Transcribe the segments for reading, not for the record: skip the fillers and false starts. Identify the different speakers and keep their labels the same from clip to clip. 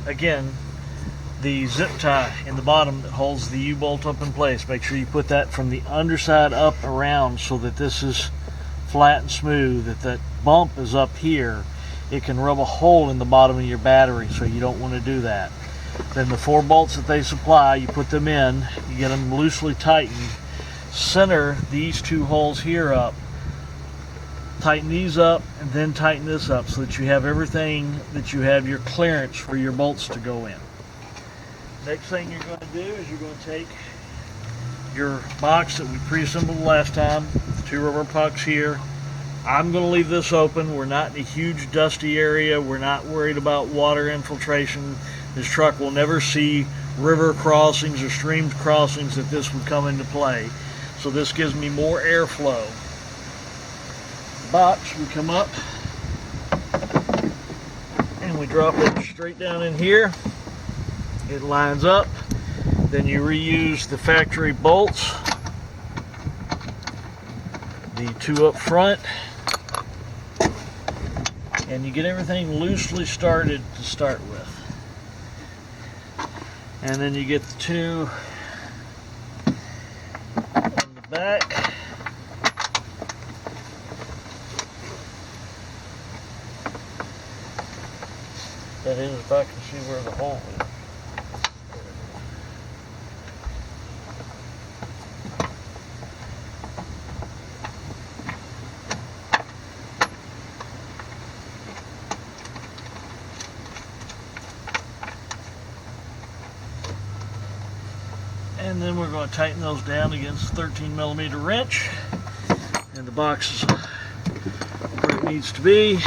Speaker 1: again, the zip tie in the bottom that holds the U-bolt up in place, make sure you put that from the underside up around so that this is flat and smooth. If that bump is up here, it can rub a hole in the bottom of your battery, so you don't want to do that. Then the 4 bolts that they supply, you put them in, you get them loosely tightened, center these 2 holes here up, tighten these up, and then tighten this up so that you have everything, that you have your clearance for your bolts to go in. Next thing you're going to do is you're going to take your box that we pre-assembled last time, the 2 rubber pucks here. I'm going to leave this open. We're not in a huge dusty area. We're not worried about water infiltration. This truck will never see river crossings or stream crossings that this would come into play. So this gives me more airflow. Box, we come up and we drop it straight down in here. It lines up. Then you reuse the factory bolts, the 2 up front, and you get everything loosely started to start with. And then you get the 2 on the back. That is, if I can see where the hole is. And then we're going to tighten those down against the 13mm wrench, and the box is where it needs to be. This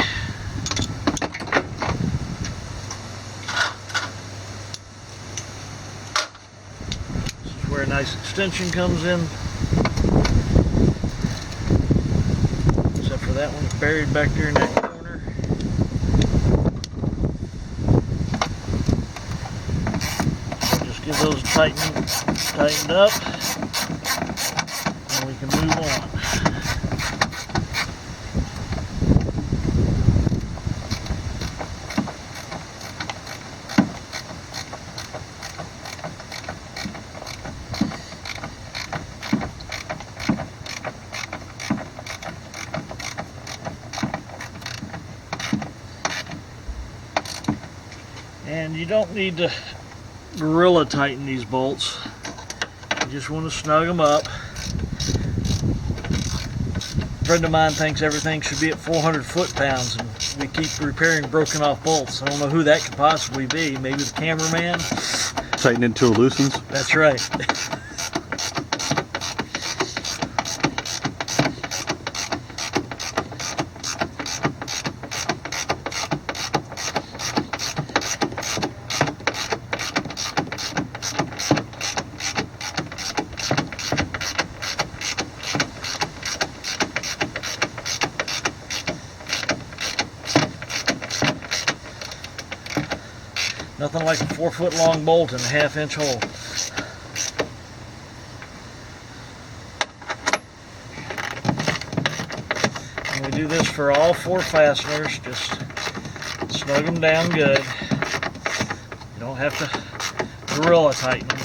Speaker 1: is where a nice extension comes in, except for that one's buried back there in that corner. So just give those tightened up, and we can move on. And you don't need to gorilla tighten these bolts. You just want to snug them up. A friend of mine thinks everything should be at 400 foot-pounds, and we keep repairing broken off bolts. I don't know who that could possibly be. Maybe the cameraman?
Speaker 2: Tighten it until it loosens?
Speaker 1: That's right. Nothing like a 4-foot-long bolt in a 1/2-inch hole. And we do this for all 4 fasteners. Just snug them down good. You don't have to gorilla tighten them.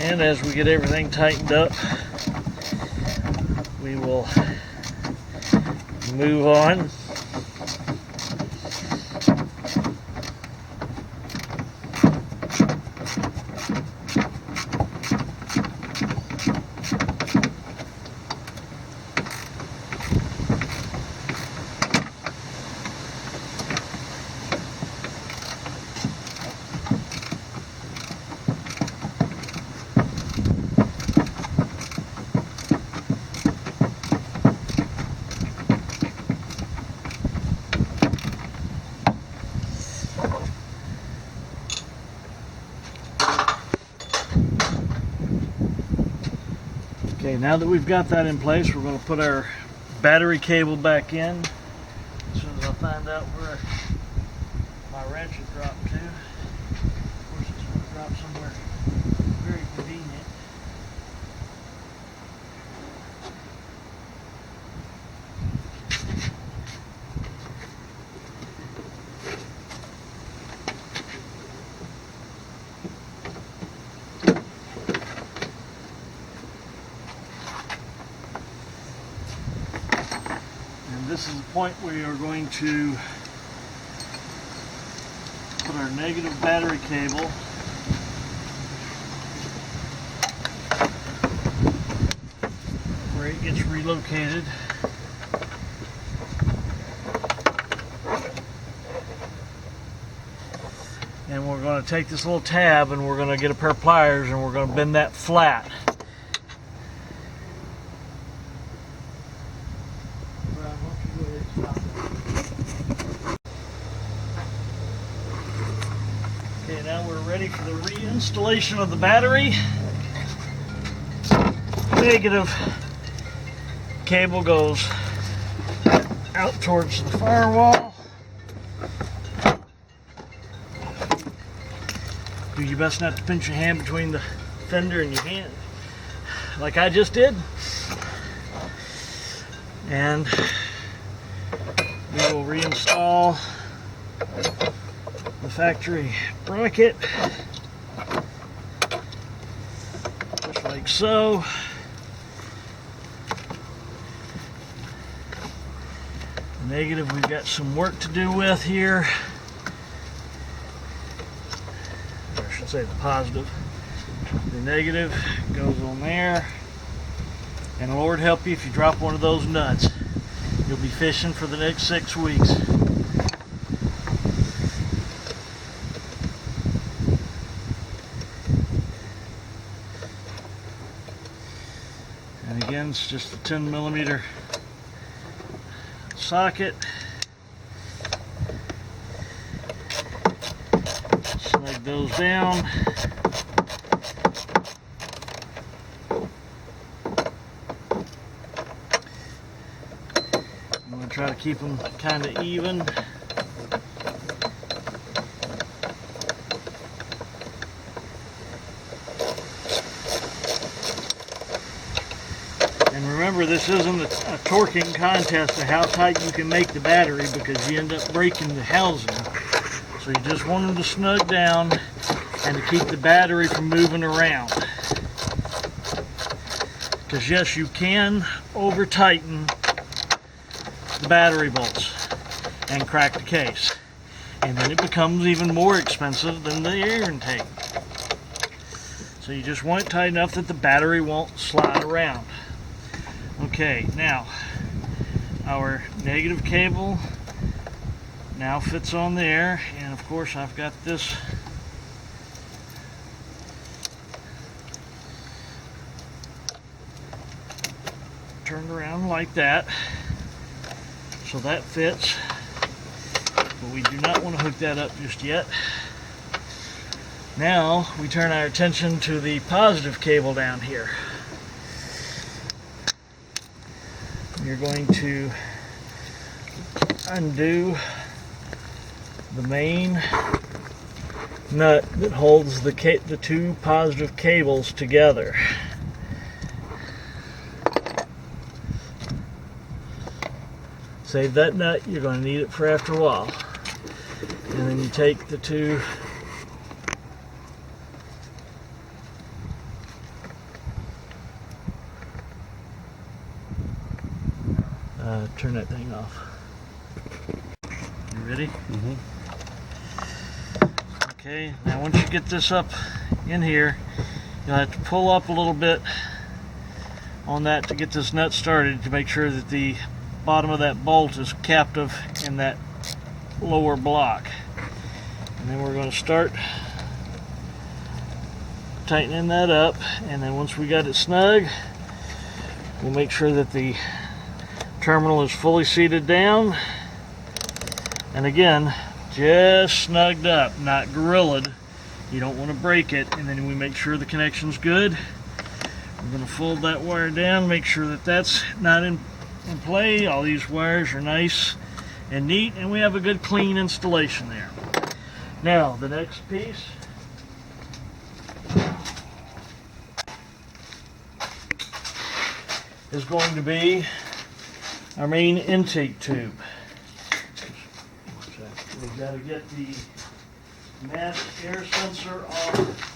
Speaker 1: And as we get everything tightened up, we will move on. Okay, now that we've got that in place, we're going to put our battery cable back in. As soon as I find out where my wrench has dropped to. Of course, it's going to drop somewhere very convenient. This is the point where you're going to put our negative battery cable where it gets relocated. And we're going to take this little tab and we're going to get a pair of pliers and we're going to bend that flat. Okay, now we're ready for the reinstallation of the battery. Negative cable goes out towards the firewall. Do your best not to pinch your hand between the fender and your hand, like I just did. And we will reinstall the factory bracket, just like so. The negative we've got some work to do with here. Or I should say the positive. The negative goes on there. And Lord help you if you drop one of those nuts. You'll be fishing for the next 6 weeks. And again, it's just a 10mm socket. Snug those down. I'm going to try to keep them kind of even. And remember, this isn't a torquing contest to how tight you can make the battery, because you end up breaking the housing. So you just want them to snug down and to keep the battery from moving around. Because yes, you can over tighten the battery bolts and crack the case, and then it becomes even more expensive than the air intake. So you just want it tight enough that the battery won't slide around. Okay, now our negative cable now fits on there, and of course I've got this turned around like that, so that fits, but we do not want to hook that up just yet. Now we turn our attention to the positive cable down here. You're going to undo the main nut that holds the two positive cables together. Save that nut, you're going to need it for after a while. And then you take the two turn that thing off. You ready? Mm-hmm. Okay, now once you get this up in here, you'll have to pull up a little bit on that to get this nut started, to make sure that the bottom of that bolt is captive in that lower block. And then we're going to start tightening that up, and then once we got it snug, we'll make sure that the terminal is fully seated down, and again, just snugged up, not gorillaed. You don't want to break it. And then we make sure the connection's good. I'm going to fold that wire down, make sure that that's not in play. All these wires are nice and neat, and we have a good clean installation there. Now the next piece is going to be our main intake tube. We've got to get the mass air sensor off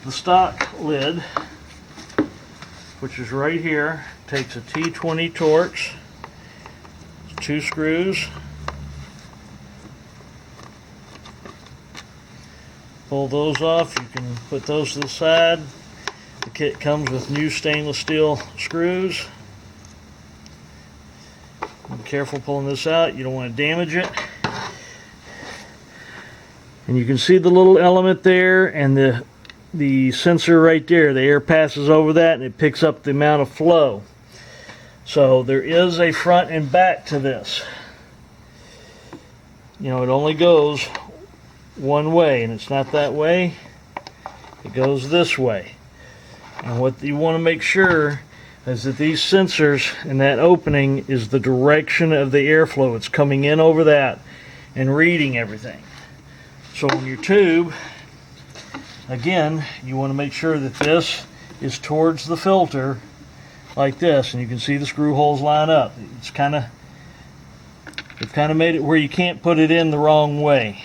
Speaker 1: the stock lid, which is right here. Takes a T20 Torx, 2 screws, pull those off. You can put those to the side. The kit comes with new stainless steel screws. Be careful pulling this out, you don't want to damage it. And you can see the little element there and the sensor right there. The air passes over that and it picks up the amount of flow. So there is a front and back to this. You know, it only goes one way, and it's not that way. It goes this way. And what you want to make sure is that these sensors and that opening is the direction of the airflow. It's coming in over that and reading everything. So on your tube, again, you want to make sure that this is towards the filter like this, and you can see the screw holes line up. They've kind of made it where you can't put it in the wrong way.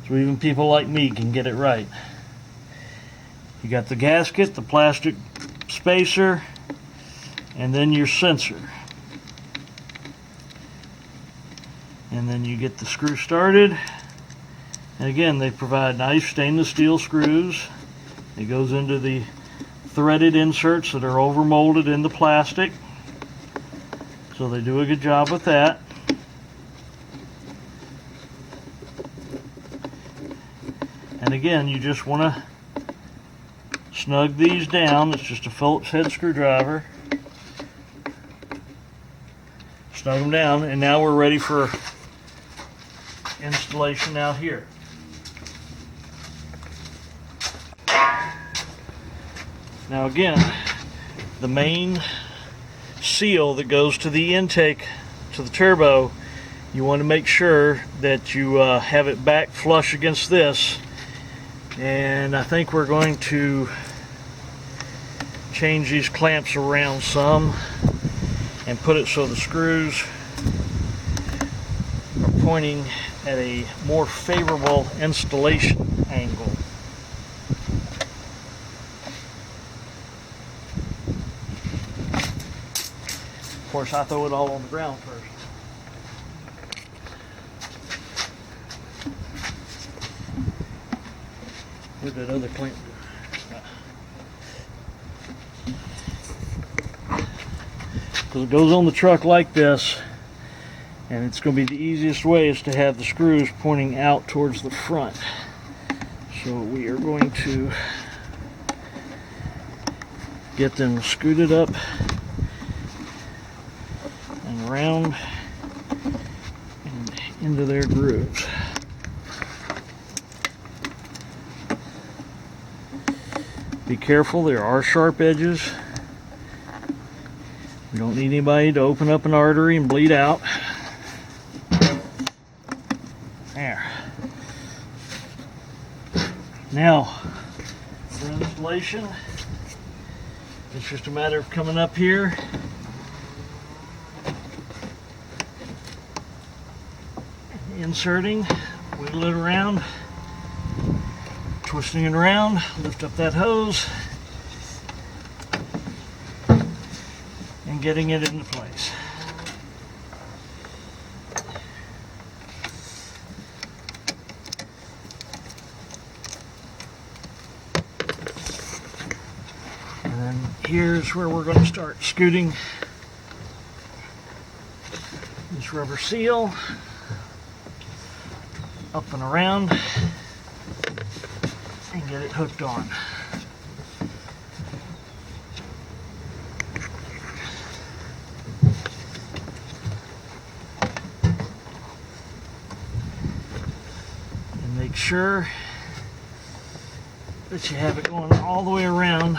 Speaker 1: So even people like me can get it right. You got the gasket, the plastic spacer, and then your sensor. And then you get the screw started. And again, they provide nice stainless steel screws. It goes into the threaded inserts that are over molded in the plastic. So they do a good job with that. And again, you just want to snug these down. It's just a Phillips head screwdriver. Snug them down, and now we're ready for installation out here. Now again, the main seal that goes to the intake to the turbo, you want to make sure that you have it back flush against this. And I think we're going to change these clamps around some and put it so the screws are pointing at a more favorable installation angle. Of course, I throw it all on the ground first. Where'd that other clamp go? Because it goes on the truck like this, and it's going to be the easiest way is to have the screws pointing out towards the front. So we are going to get them scooted up and around and into their grooves. Be careful, there are sharp edges. We don't need anybody to open up an artery and bleed out. There. Now, for installation, it's just a matter of coming up here, inserting, wiggle it around, twisting it around, lift up that hose, and getting it into place. And then here's where we're going to start scooting this rubber seal up and around and get it hooked on. sure that you have it going all the way around.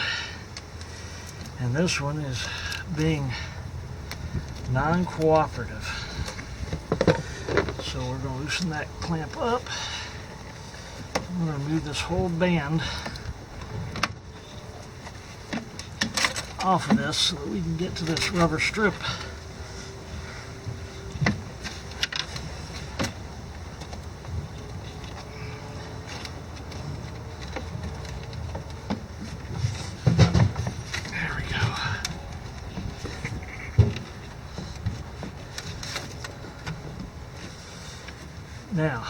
Speaker 1: And this one is being non-cooperative. So we're going to loosen that clamp up. I'm going to move this whole band off of this so that we can get to this rubber strip. There we go. Now,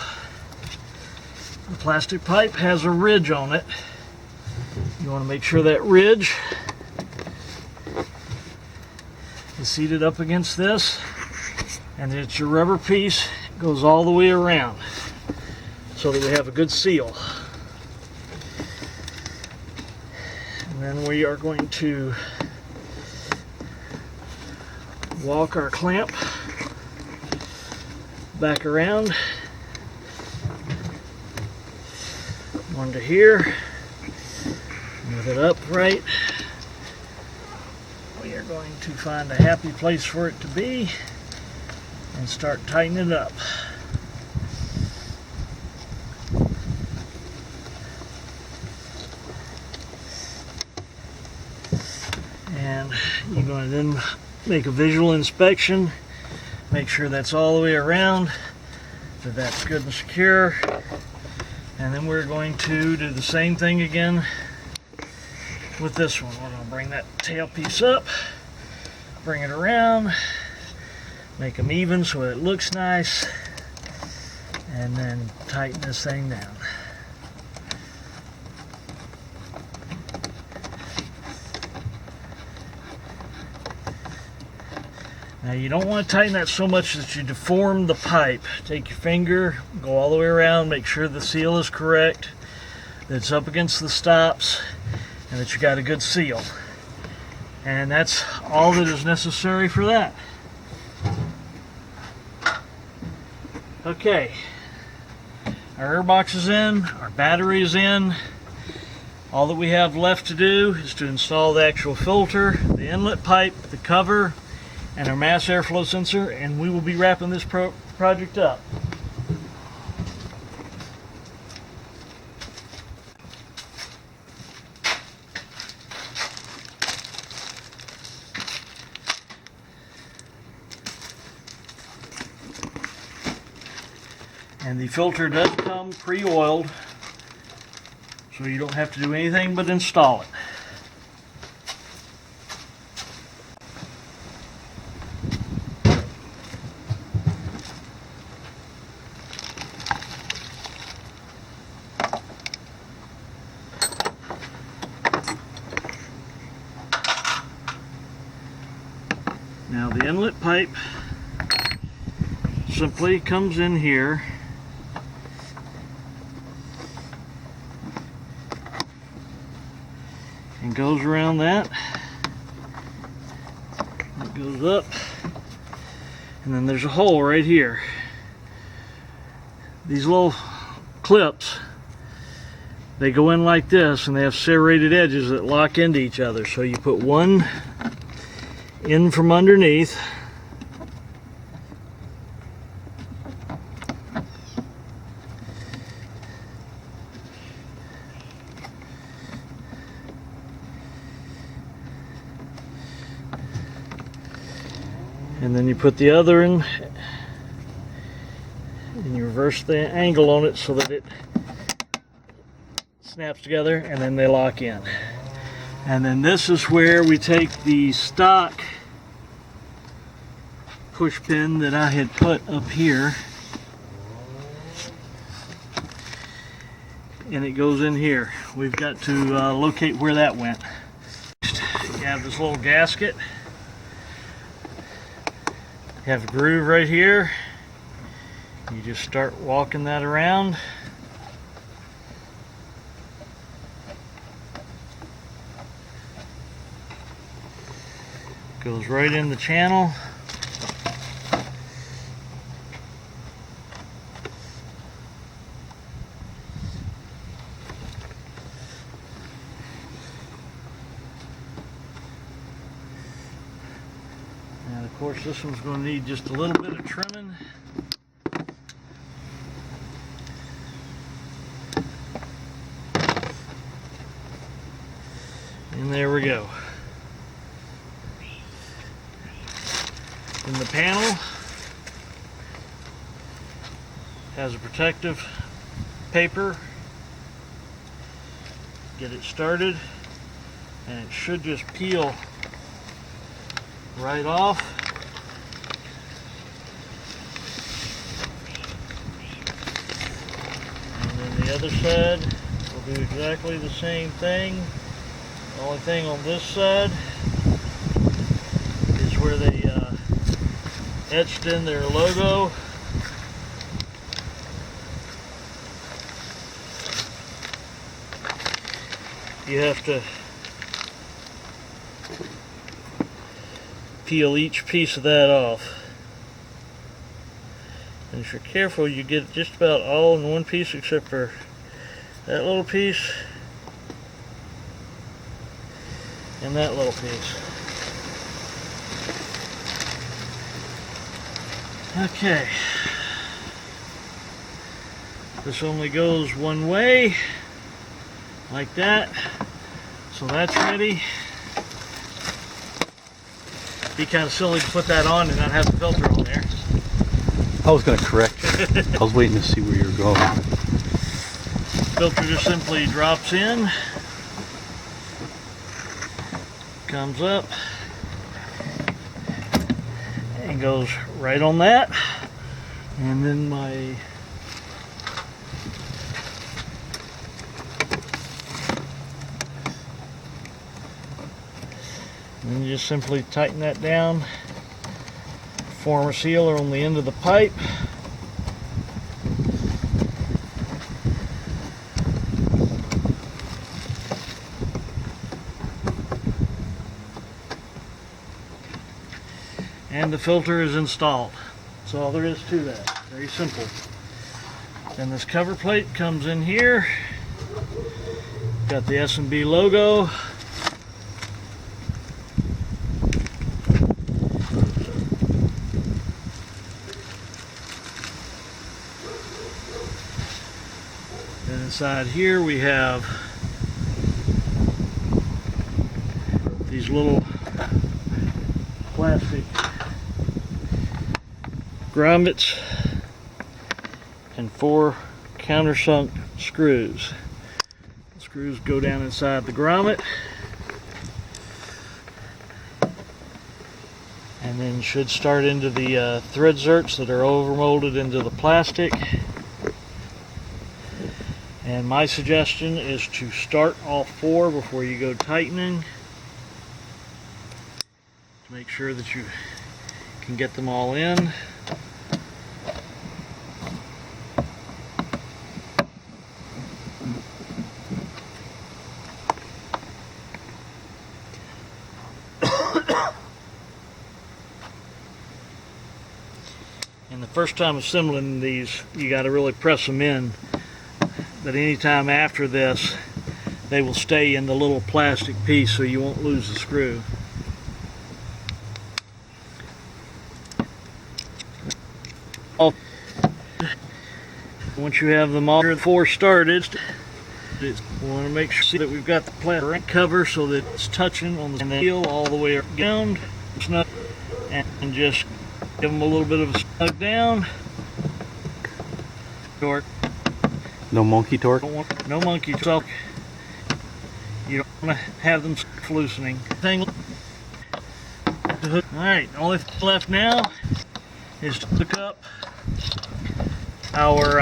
Speaker 1: the plastic pipe has a ridge on it. You want to make sure that ridge is seated up against this, and that your rubber piece goes all the way around so that we have a good seal. And then we are going to walk our clamp back around one to here, move it upright. We are going to find a happy place for it to be and start tightening it up. And you're going to then make a visual inspection, make sure that's all the way around, that that's good and secure. And then we're going to do the same thing again with this one. We're going to bring that tail piece up, bring it around, make them even so it looks nice, and then tighten this thing down. Now you don't want to tighten that so much that you deform the pipe. Take your finger, go all the way around, make sure the seal is correct, that it's up against the stops, and that you got a good seal. And that's all that is necessary for that. Okay, our air box is in, our battery is in. All that we have left to do is to install the actual filter, the inlet pipe, the cover, and our mass airflow sensor, and we will be wrapping this project up. And the filter does come pre-oiled, so you don't have to do anything but install it. Now the inlet pipe simply comes in here and goes around that. It goes up, and then there's a hole right here. These little clips, they go in like this, and they have serrated edges that lock into each other. So you put one in from underneath, and then you put the other in, and you reverse the angle on it so that it snaps together, and then they lock in. And then this is where we take the stock push pin that I had put up here, and it goes in here. We've got to locate where that went. You have this little gasket. You have a groove right here. You just start walking that around. Goes right in the channel. course, this one's going to need just a little bit of trimming. And there we go. And the panel has a protective paper. Get it started, and it should just peel right off. And then the other side will do exactly the same thing. The only thing on this side is where they etched in their logo. You have to peel each piece of that off. And if you're careful, you get just about all in one piece except for that little piece and that little piece. Okay. This only goes one way, like that. So that's ready. Be kind of silly to put that on and not have the filter on there.
Speaker 2: I was going to correct you. I was waiting to see where you were going.
Speaker 1: Filter just simply drops in, comes up, and goes right on that. And then and you just simply tighten that down, form a sealer on the end of the pipe. And the filter is installed. That's all there is to that. Very simple. Then this cover plate comes in here. Got the S&B logo. Then inside here we have these little plastic grommets and 4 countersunk screws. The screws go down inside the grommet and then should start into the thread zerks that are overmolded into the plastic. And my suggestion is to start all 4 before you go tightening, to make sure that you can get them all in. And the first time assembling these, you got to really press them in. But anytime after this, they will stay in the little plastic piece, so you won't lose the screw. Once you have them all 4 started, we want to make sure that we've got the plastic cover so that it's touching on the wheel all the way around, and just give them a little bit of a snug down. Torque.
Speaker 2: No monkey torque?
Speaker 1: No monkey torque. You don't want to have them loosening. Alright, all that's left now is to hook up our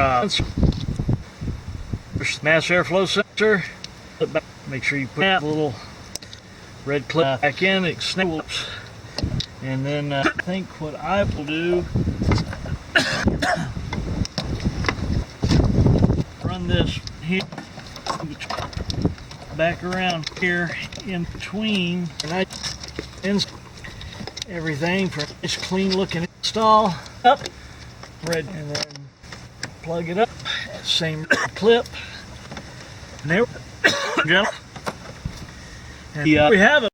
Speaker 1: mass airflow sensor. Make sure you put that little red clip back in. It snaps. And then I think what I will do, run this here, back around here in between, and I everything for this clean looking install up, red, and then plug it up, same clip, and there, gentlemen, and we have it.